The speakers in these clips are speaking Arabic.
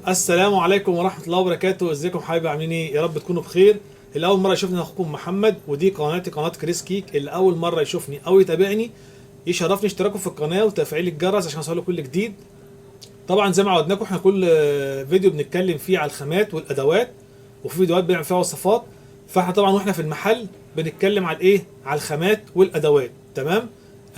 السلام عليكم ورحمة الله وبركاته. ازيكم حبايبي؟ عاملين ايه؟ يا رب تكونوا بخير. اللي اول مرة يشوفني اخوكم محمد، ودي قناتي قناة كريس كيك. اللي اول مرة يشوفني او يتابعني يشرفني اشتراكه في القناة وتفعيل الجرس عشان يوصله كل جديد. طبعا زي ما عودناكم احنا كل فيديو بنتكلم فيه على الخامات والادوات، وفي فيديوهات بنعمل فيها وصفات. فاحنا طبعا واحنا في المحل بنتكلم على ايه؟ على الخامات والادوات. تمام.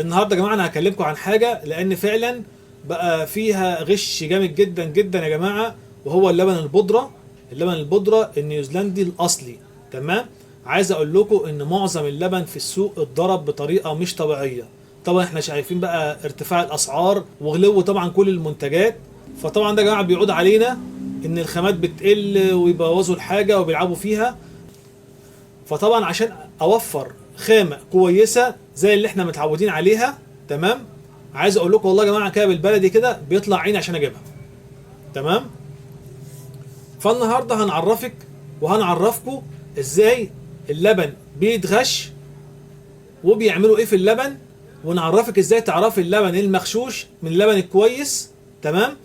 النهارده يا جماعه انا هكلمكم عن حاجه، لان فعلا بقى فيها غش جامد جدا جدا يا جماعه، وهو اللبن البودره. اللبن البودره النيوزيلندي الاصلي. تمام. عايز اقول لكم ان معظم اللبن في السوق اتضرب بطريقه مش طبيعيه. طبعا احنا شايفين بقى ارتفاع الاسعار وغلو طبعا كل المنتجات. فطبعا ده يا جماعه بيعود علينا ان الخامات بتقل ويبوظوا الحاجه وبيلعبوا فيها. فطبعا عشان اوفر خامه كويسه زي اللي احنا متعودين عليها، تمام، عايز اقول لكم والله يا جماعه كده بالبلدي كده بيطلع عيني عشان اجيبها. تمام. فالنهارده هنعرفك وهنعرفكم ازاي اللبن بيتغش وبيعملوا ايه في اللبن، ونعرفك ازاي تعرفي اللبن المغشوش من اللبن الكويس. تمام.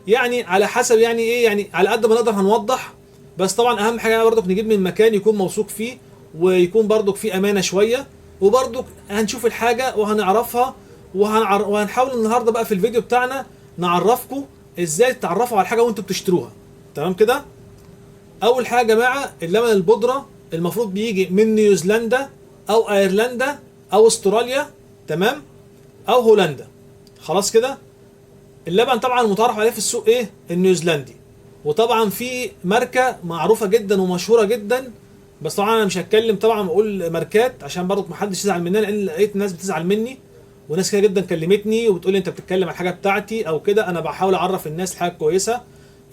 يعني على حسب يعني ايه، يعني على قد ما نقدر هنوضح. بس طبعا اهم حاجه برضك نجيب من مكان يكون موثوق فيه، ويكون برضك فيه امانه شويه. وبرضك هنشوف الحاجه وهنعرفها، وهنحاول النهارده بقى في الفيديو بتاعنا نعرفكم ازاي تتعرفوا على الحاجه وانتوا بتشتروها. تمام كده. اول حاجه يا جماعه، اللبن البودره المفروض بيجي من نيوزيلندا او ايرلندا او استراليا، تمام، او هولندا. خلاص كده. اللبن طبعا المتعارف عليه في السوق ايه؟ النيوزيلندي. وطبعا في ماركه معروفه جدا ومشهوره جدا، بس طبعا انا مش هتكلم طبعا اقول ماركات عشان برضه محدش يزعل مننا، لان لقيت ناس بتزعل مني وناس كده جدا كلمتني وبتقول لي انت بتتكلم على الحاجه بتاعتي او كده. انا بحاول اعرف الناس الحاجه كويسه.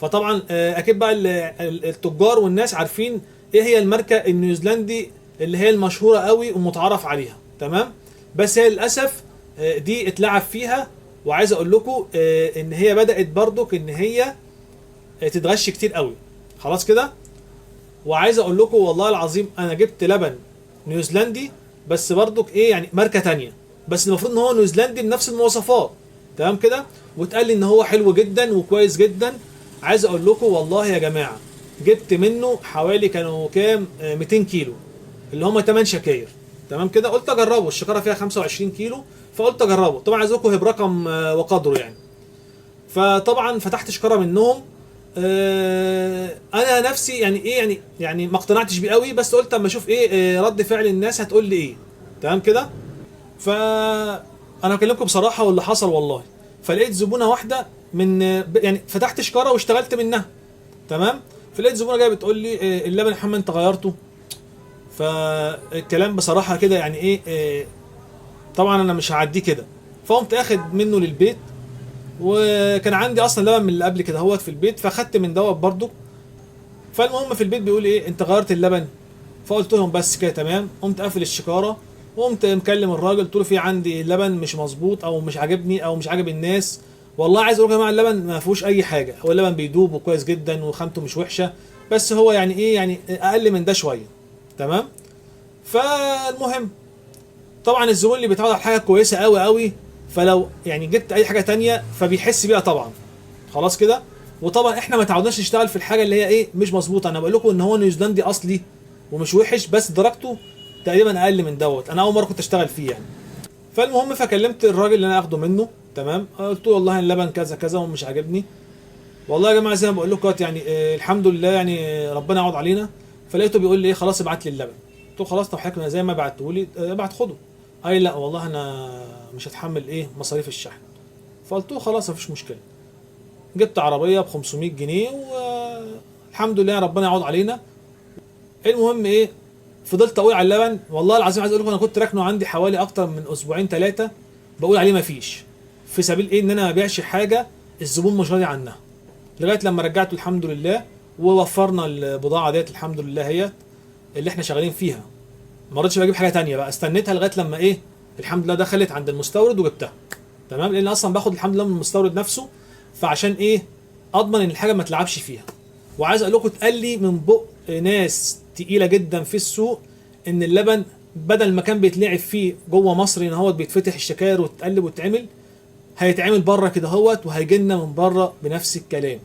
فطبعا اكيد بقى التجار والناس عارفين ايه هي الماركه النيوزيلندي اللي هي المشهوره قوي ومتعارف عليها. تمام. بس هي للاسف دي اتلعب فيها. وعايز اقول لكم ان هي بدات برضك ان هي تتغش كتير قوي. خلاص كده. وعايز اقول لكم والله العظيم انا جبت لبن نيوزيلندي، بس برضك ايه يعني ماركه تانية، بس المفروض ان هو نيوزيلندي بنفس المواصفات. تمام كده. واتقال لي ان هو حلو جدا وكويس جدا. عايز اقول لكم والله يا جماعه جبت منه حوالي كانوا كام 200 كيلو، اللي هم 8 شكاير. تمام كده. قلت اجربه، الشكاره فيها 25 كيلو، فقلت اجربه. طبعا عايز اقول لكم هي برقم وقدره يعني. فطبعا فتحت شكاره منهم. انا نفسي يعني ايه، يعني ما اقتنعتش بيه قوي، بس قلت اما اشوف ايه رد فعل الناس هتقول لي ايه. تمام كده. ف انا بكلمكم بصراحه واللي حصل والله. فلقيت زبونه واحده من يعني فتحت شكاره واشتغلت منها. تمام. فلقيت زبونه جايه بتقول لي اللبن يا محمد انت غيرته. فالكلام بصراحه كده يعني ايه طبعا انا مش هعديه كده. فقمت اخد منه للبيت، وكان عندي اصلا لبن من اللي قبل كده هوت في البيت، فاخدت من دوت برضو. فالمهم في البيت بيقول ايه انت غيرت اللبن. فقلت لهم بس كده تمام. قمت قافل الشكاره وقمت مكلم الراجل، قلت له في عندي لبن مش مظبوط او مش عاجبني او مش عاجب الناس. والله عايز اقول يا جماعه اللبن ما فيهوش اي حاجه، هو اللبن بيدوب وكويس جدا وخامته مش وحشه، بس هو يعني ايه يعني اقل من ده شويه. تمام. فالمهم طبعا الزبون اللي بيتعود على حاجه كويسه قوي قوي، فلو يعني جبت اي حاجه تانية فبيحس بيها طبعا. خلاص كده. وطبعا احنا ما تعودناش نشتغل في الحاجه اللي هي ايه مش مظبوطه. انا بقول لكم ان هو نيوزيلندي اصلي ومش وحش، بس درجته تقريبا اقل من دوت. انا اول مره كنت اشتغل فيه يعني. فالمهم فكلمت الراجل اللي انا اخده منه. تمام. قلت له والله اللبن كذا كذا ومش عاجبني. والله يا جماعه زي ما بقول لكم يعني الحمد لله يعني ربنا يعوض علينا. فلقيته بيقول لي ايه خلاص ابعت لي اللبن. قلت له خلاص طب حضرتك زي ما بعته لي ابعت خده. اي لا والله انا مش هتحمل ايه مصاريف الشحن. فقلت له خلاص مفيش مشكله. جبت عربيه ب 500 جنيه والحمد لله ربنا يعوض علينا. المهم ايه، فضلت اقول على اللبن والله العظيم عايز اقول لكم انا كنت راكنه عندي حوالي اكتر من اسبوعين ثلاثه بقول عليه مفيش، في سبيل ايه ان انا ما ابيعش حاجه الزبون مش راضي عنها، لغايه لما رجعته الحمد لله ووفرنا البضاعه ديت الحمد لله هي اللي احنا شغالين فيها. ما رضيتش بجيب حاجه تانية بقى، استنيتها لغايه لما ايه الحمد لله دخلت عند المستورد وجبتها. تمام. لان اصلا باخد الحمد لله من المستورد نفسه، فعشان ايه اضمن ان الحاجه ما تلعبش فيها. وعايز اقول لكم اتقال لي من بق ناس تقيله جدا في السوق ان اللبن بدل ما كان بيتلعب فيه جوه مصر ان هو بيتفتح الشكاير وتتقلب وتتعمل، هيتعمل بره كده هوت وهيجي لنا من بره بنفس الكلام.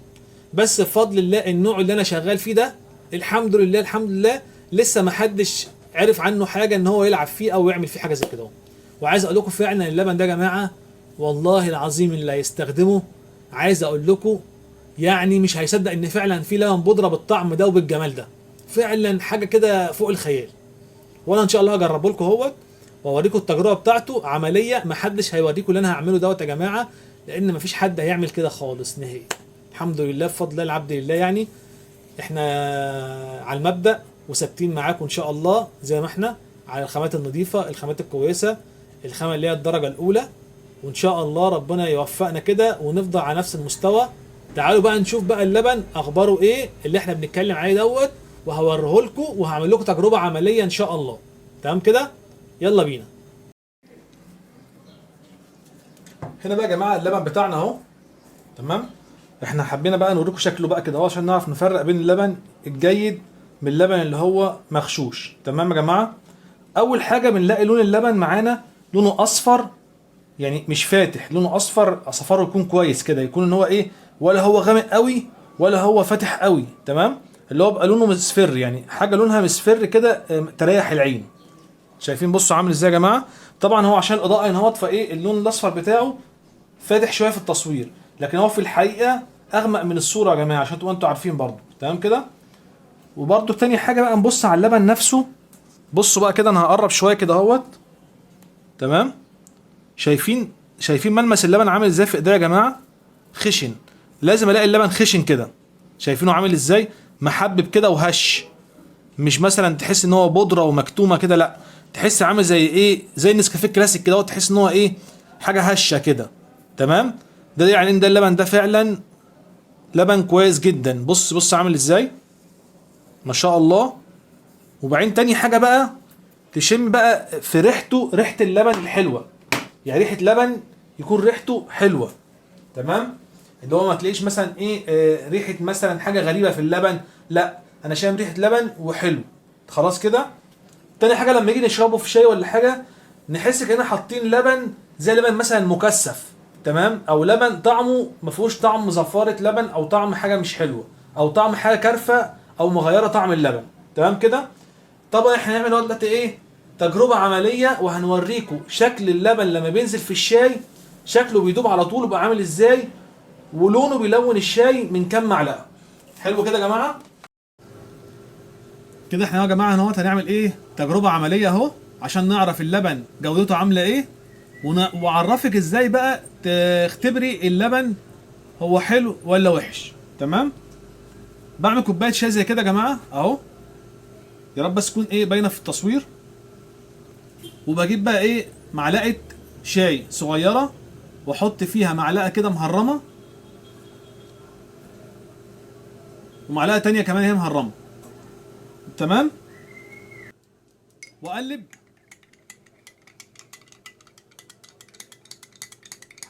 بس بفضل الله النوع اللي انا شغال فيه ده الحمد لله الحمد لله لسه ما حدش عرف عنه حاجه ان هو يلعب فيه او يعمل فيه حاجه زي كده. وعايز اقول لكم فعلا اللبن ده يا جماعه والله العظيم اللي هيستخدمه عايز اقول لكم يعني مش هيصدق ان فعلا في لبن بودره بالطعم ده وبالجمال ده. فعلا حاجه كده فوق الخيال. وانا ان شاء الله هجربه لكم اهوت واوريكم التجربه بتاعته عمليه. ما حدش هيوريكم اللي انا هعمله دوت يا جماعه، لان ما فيش حد هيعمل كده خالص نهائي. الحمد لله بفضل الله العبد لله. يعني احنا على المبدأ وثابتين معاكم ان شاء الله زي ما احنا على الخامات النظيفه، الخامات الكويسه، الخامه اللي هي الدرجه الاولى، وان شاء الله ربنا يوفقنا كده ونفضل على نفس المستوى. تعالوا بقى نشوف بقى اللبن اخباره ايه اللي احنا بنتكلم عليه دوت، وهوريه لكم وهعمل لكم تجربه عمليه ان شاء الله. تمام كده؟ يلا بينا. هنا بقى يا جماعه اللبن بتاعنا اهو. تمام؟ احنا حبينا بقى نوريكم شكله بقى كده اهو عشان نعرف نفرق بين اللبن الجيد من اللبن اللي هو مغشوش. تمام يا جماعه؟ اول حاجه بنلاقي لون اللبن معانا لونه اصفر، يعني مش فاتح، لونه اصفر، اصفره يكون كويس كده، يكون ان هو ايه، ولا هو غامق قوي ولا هو فاتح قوي. تمام؟ اللي هو بقى لونه مصفر، يعني حاجه لونها مصفر كده تريح العين. شايفين بصوا عامل ازاي يا جماعه؟ طبعا هو عشان الاضاءه ينهض فايه اللون الاصفر بتاعه فاتح شويه في التصوير، لكن هو في الحقيقه اغمق من الصوره يا جماعه عشان تبقوا انتوا عارفين برضو. تمام كده؟ وبرضو تاني حاجه بقى نبص على اللبن نفسه. بصوا بقى كده، انا هقرب شويه كده اهوت. تمام؟ شايفين ملمس اللبن عامل ازاي في ايديا يا جماعه؟ خشن. لازم الاقي اللبن خشن كده. شايفينه عامل ازاي؟ محبب كده وهش، مش مثلا تحس ان هو بودره ومكتومه كده، لا، تحس عامل زي ايه، زي النسكافيه الكلاسيك كده، تحس ان هو ايه، حاجه هشه كده. تمام؟ ده يعني ان ده اللبن ده فعلا لبن كويس جدا. بص عامل ازاي، ما شاء الله. وبعدين تاني حاجه بقى تشم بقى في ريحته، ريحه اللبن الحلوه، يعني ريحه لبن يكون ريحته حلوه. تمام؟ اللي هو ما تلاقيش مثلا ايه ريحه مثلا حاجه غريبه في اللبن، لا، انا شامم ريحه لبن وحلو. خلاص كده. تاني حاجه لما يجي نشربه في شاي ولا حاجه نحس كأننا حاطين لبن زي لبن مثلا مكثف. تمام؟ او لبن طعمه ما فيهوش طعم زفاره لبن، او طعم حاجه مش حلوه، او طعم حاجه كارفه او مغيره طعم اللبن. تمام كده؟ طبعا احنا هنعمل دلوقتي ايه، تجربه عمليه، وهنوريكم شكل اللبن لما بينزل في الشاي شكله بيدوب على طول بقى عامل ازاي، ولونه بيلون الشاي من كام معلقه. حلو كده يا جماعه؟ كده احنا يا جماعه اهوت هنعمل ايه، تجربه عمليه اهو عشان نعرف اللبن جودته عامله ايه، واعرفك ازاي بقى تختبري اللبن هو حلو ولا وحش. تمام؟ بعمل كوبايه شاي زي كده يا جماعه اهو، يا رب بس تكون ايه باينه في التصوير. وبجيب بقى ايه معلقه شاي صغيره واحط فيها معلقه كده مهرمه، ومعلقه تانية كمان هي مهرمه. تمام؟ واقلب.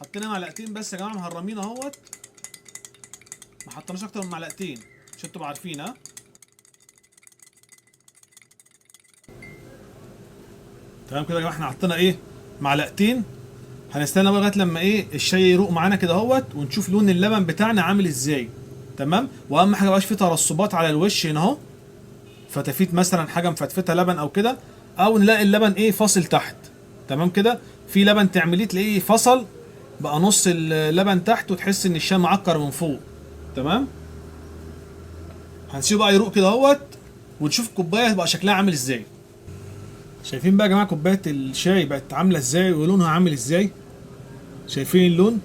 حطينا معلقتين بس يا جماعه مهرمين اهوت، ما حطيناش اكتر من معلقتين عشان تبقوا عارفين. ها؟ تمام كده يا جماعه، احنا حطينا ايه معلقتين. هنستنى بقى لغايه لما ايه الشاي يروق معانا كده اهوت، ونشوف لون اللبن بتاعنا عامل ازاي. تمام؟ واهم حاجه مبقاش فيه ترسبات على الوش هنا اهو، فتفيت مثلا حاجه مفتفته لبن او كده، او نلاقي اللبن ايه فاصل تحت. تمام كده؟ في لبن تعمليه تلاقيه فصل بقى نص اللبن تحت، وتحس ان الشاي معكر من فوق. تمام؟ هنسيبه بقى يروق كده اهوت، ونشوف الكوبايه بقى شكلها عامل ازاي. شايفين بقى يا جماعه كوبايه الشاي بقت عامله ازاي ولونها عامل ازاي؟ شايفين اللون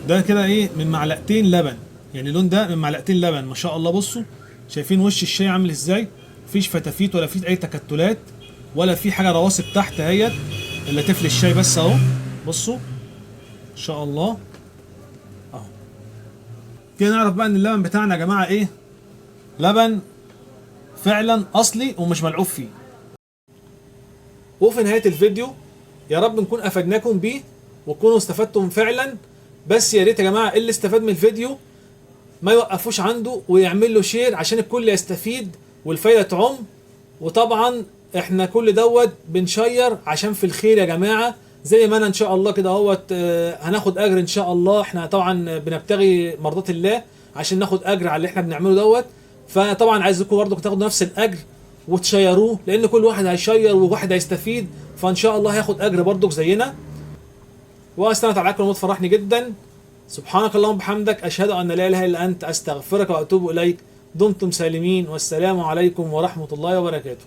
ده كده ايه من معلقتين لبن، يعني اللون ده من معلقتين لبن ما شاء الله. بصوا شايفين وش الشاي عامل ازاي؟ مفيش فتافيت ولا في اي تكتلات ولا في حاجه رواسب تحت اهيت اللي تفلي الشاي بس اهو. بصوا ان شاء الله اهو كده نعرف بقى ان اللبن بتاعنا يا جماعه ايه، لبن فعلا اصلي ومش ملعوب فيه. وفي نهايه الفيديو يا رب نكون افدناكم بيه وتكونوا استفدتم فعلا. بس يا ريت يا جماعه اللي استفاد من الفيديو ما يوقفوش عنده ويعمل له شير عشان الكل يستفيد والفايده تعم. وطبعا احنا كل دوت بنشير عشان في الخير يا جماعه، زي ما انا ان شاء الله كده اهوت هناخد اجر ان شاء الله. احنا طبعا بنبتغي مرضات الله عشان ناخد اجر على اللي احنا بنعمله دوت. فطبعا عايزكم برضه تاخدوا نفس الاجر وتشيروه، لان كل واحد هيشير وواحد هيستفيد، فان شاء الله هياخد اجر برضه زينا. واستمتع معاكم الموضوع، فرحني جدا. سبحانك اللهم وبحمدك، اشهد ان لا اله الا انت، استغفرك واتوب اليك. دمتم سالمين، والسلام عليكم ورحمه الله وبركاته.